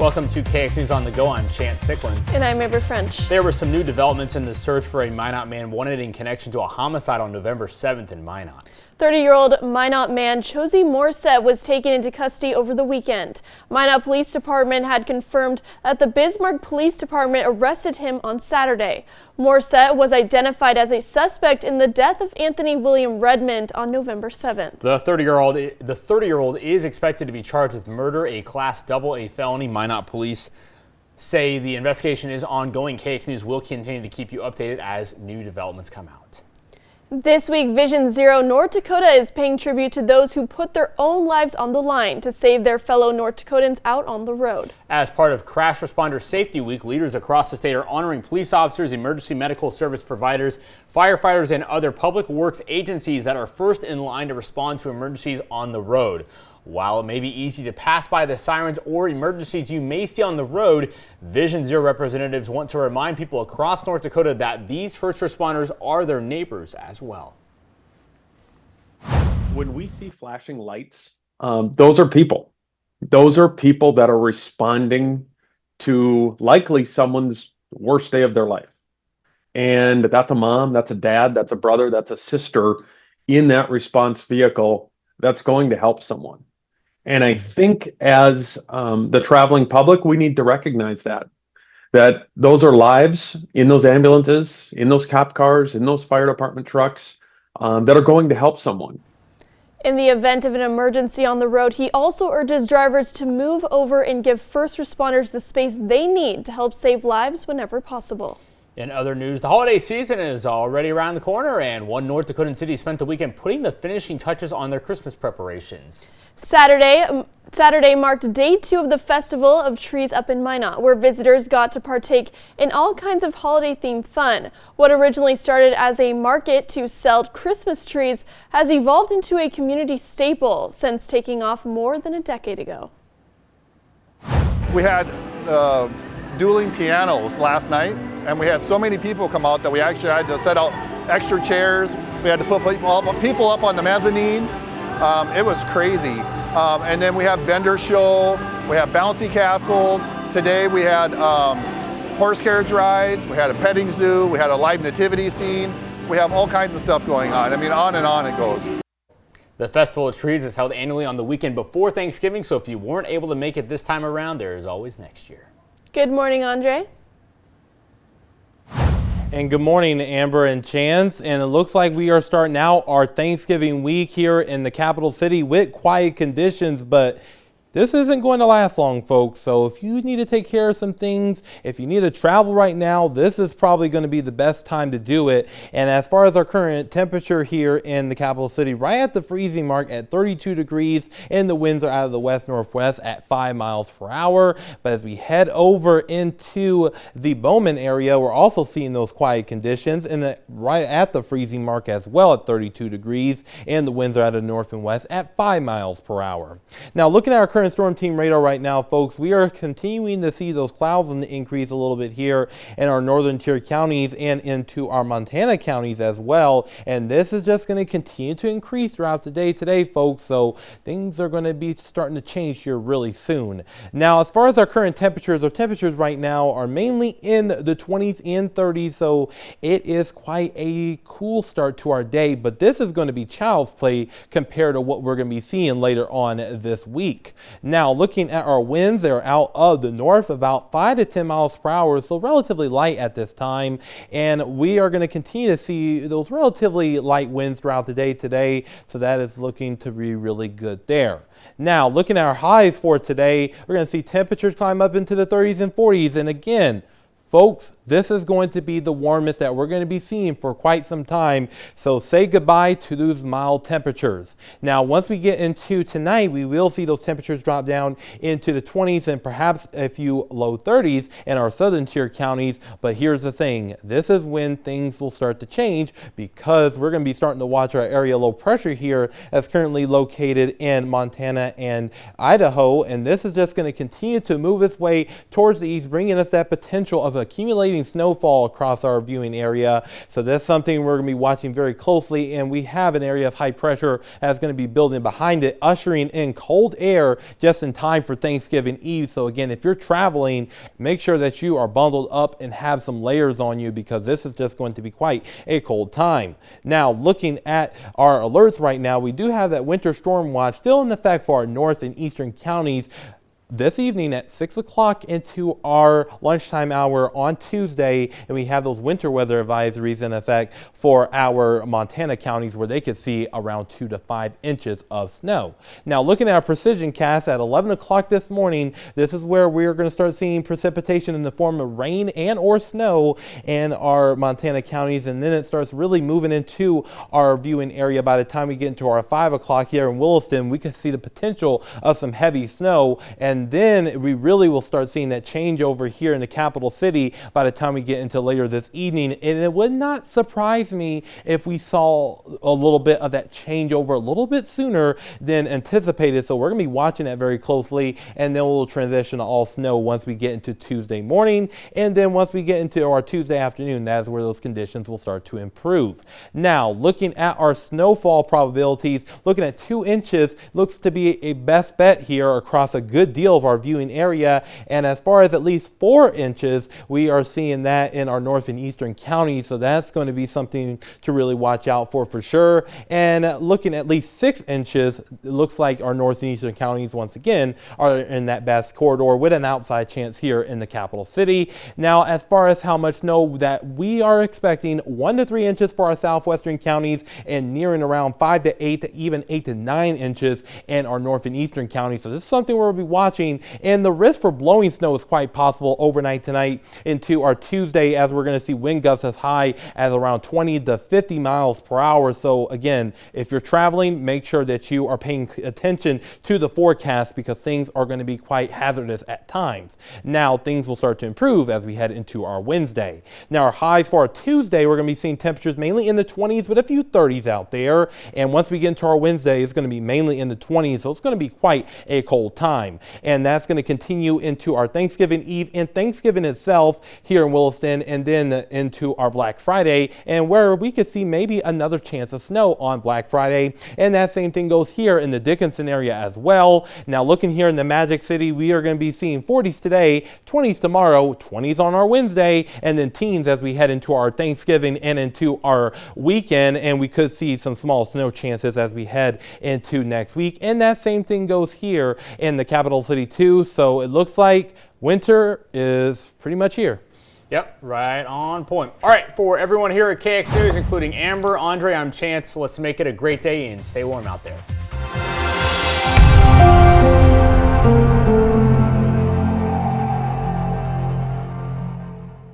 Welcome to KX News on the Go. I'm Chance Thicklin. And I'm Amber French. There were some new developments in the search for a Minot man wanted in connection to a homicide on November 7th in Minot. 30-year-old Minot man Josie Morissette was taken into custody over the weekend. Minot Police Department had confirmed that the Bismarck Police Department arrested him on Saturday. Morissette was identified as a suspect in the death of Anthony William Redmond on November 7th. The 30-year-old is expected to be charged with murder, a Class AA felony. Minot police say the investigation is ongoing. KX News will continue to keep you updated as new developments come out. This week, Vision Zero North Dakota is paying tribute to those who put their own lives on the line to save their fellow North Dakotans out on the road. As part of Crash Responder Safety Week, leaders across the state are honoring police officers, emergency medical service providers, firefighters, and other public works agencies that are first in line to respond to emergencies on the road. While it may be easy to pass by the sirens or emergencies you may see on the road, Vision Zero representatives want to remind people across North Dakota that these first responders are their neighbors as well. When we see flashing lights, those are people. Those are people that are responding to likely someone's worst day of their life. And that's a mom, that's a dad, that's a brother, that's a sister in that response vehicle that's going to help someone. And I think as the traveling public, we need to recognize that those are lives in those ambulances, in those cop cars, in those fire department trucks that are going to help someone. In the event of an emergency on the road, he also urges drivers to move over and give first responders the space they need to help save lives whenever possible. In other news, the holiday season is already around the corner, and one North Dakotan city spent the weekend putting the finishing touches on their Christmas preparations. Saturday marked day 2 of the Festival of Trees up in Minot, where visitors got to partake in all kinds of holiday-themed fun. What originally started as a market to sell Christmas trees has evolved into a community staple since taking off more than a decade ago. We had dueling pianos last night, and we had so many people come out that we actually had to set out extra chairs. We had to put people up on the mezzanine. It was crazy. And then we have vendor show, we have bouncy castles. Today we had horse carriage rides, we had a petting zoo, we had a live nativity scene. We have all kinds of stuff going on. I mean, on and on it goes. The Festival of Trees is held annually on the weekend before Thanksgiving, so if you weren't able to make it this time around, there is always next year. Good morning, Andre. And good morning, Amber and Chance. And it looks like we are starting out our Thanksgiving week here in the capital city with quiet conditions, but this isn't going to last long, folks. So if you need to take care of some things, if you need to travel right now, this is probably going to be the best time to do it. And as far as our current temperature here in the capital city, right at the freezing mark at 32 degrees, and the winds are out of the west-northwest at 5 miles per hour. But as we head over into the Bowman area, we're also seeing those quiet conditions, and right at the freezing mark as well at 32 degrees, and the winds are out of the north and west at 5 miles per hour. Now, looking at our current storm team radar right now, folks, we are continuing to see those clouds on the increase a little bit here in our northern tier counties and into our Montana counties as well. And this is just going to continue to increase throughout the day today, folks. So things are going to be starting to change here really soon. Now, as far as our current temperatures, our temperatures right now are mainly in the 20s and 30s. So it is quite a cool start to our day, but this is going to be child's play compared to what we're going to be seeing later on this week. Now, looking at our winds, they're out of the north about 5 to 10 miles per hour, so relatively light at this time. And we are going to continue to see those relatively light winds throughout the day today, so that is looking to be really good there. Now, looking at our highs for today, we're going to see temperatures climb up into the 30s and 40s. And again, folks, this is going to be the warmest that we're going to be seeing for quite some time. So say goodbye to those mild temperatures. Now, once we get into tonight, we will see those temperatures drop down into the 20s and perhaps a few low 30s in our southern tier counties. But here's the thing. This is when things will start to change, because we're going to be starting to watch our area low pressure here that's currently located in Montana and Idaho. And this is just going to continue to move its way towards the east, bringing us that potential of a accumulating snowfall across our viewing area. So that's something we're going to be watching very closely, and we have an area of high pressure that's going to be building behind it, ushering in cold air just in time for Thanksgiving Eve. So again, if you're traveling, make sure that you are bundled up and have some layers on you, because this is just going to be quite a cold time. Now, looking at our alerts right now, we do have that winter storm watch still in effect for our north and eastern counties this evening at 6 o'clock into our lunchtime hour on Tuesday, and we have those winter weather advisories in effect for our Montana counties, where they could see around 2 to 5 inches of snow. Now, looking at our precision cast at 11 o'clock this morning, this is where we're going to start seeing precipitation in the form of rain and or snow in our Montana counties, and then it starts really moving into our viewing area. By the time we get into our 5 o'clock here in Williston, we can see the potential of some heavy snow, and then we really will start seeing that change over here in the capital city by the time we get into later this evening. And it would not surprise me if we saw a little bit of that change over a little bit sooner than anticipated. So we're going to be watching that very closely, and then we'll transition to all snow once we get into Tuesday morning. And then once we get into our Tuesday afternoon, that's where those conditions will start to improve. Now, looking at our snowfall probabilities, looking at 2 inches looks to be a best bet here across a good deal of our viewing area, and as far as at least 4 inches, we are seeing that in our north and eastern counties, so that's going to be something to really watch out for sure. And looking at least 6 inches, it looks like our north and eastern counties once again are in that best corridor with an outside chance here in the capital city. Now, as far as how much snow that we are expecting, 1 to 3 inches for our southwestern counties, and nearing around 5 to 8 to even 8 to 9 inches in our north and eastern counties. So this is something we'll be watching, and the risk for blowing snow is quite possible overnight tonight into our Tuesday, as we're going to see wind gusts as high as around 20 to 50 miles per hour. So again, if you're traveling, make sure that you are paying attention to the forecast, because things are going to be quite hazardous at times. Now, things will start to improve as we head into our Wednesday. Now, our highs for our Tuesday, we're going to be seeing temperatures mainly in the 20s with a few 30s out there. And once we get into our Wednesday, it's going to be mainly in the 20s. So it's going to be quite a cold time. And that's going to continue into our Thanksgiving Eve and Thanksgiving itself here in Williston, and then into our Black Friday, and where we could see maybe another chance of snow on Black Friday. And that same thing goes here in the Dickinson area as well. Now, looking here in the Magic City, we are going to be seeing 40s today, 20s tomorrow, 20s on our Wednesday, and then teens as we head into our Thanksgiving and into our weekend. And we could see some small snow chances as we head into next week. And that same thing goes here in the capital city too. So it looks like winter is pretty much here. Yep, right on point. All right, for everyone here at KX News, including Amber, Andre, I'm Chance. Let's make it a great day and stay warm out there.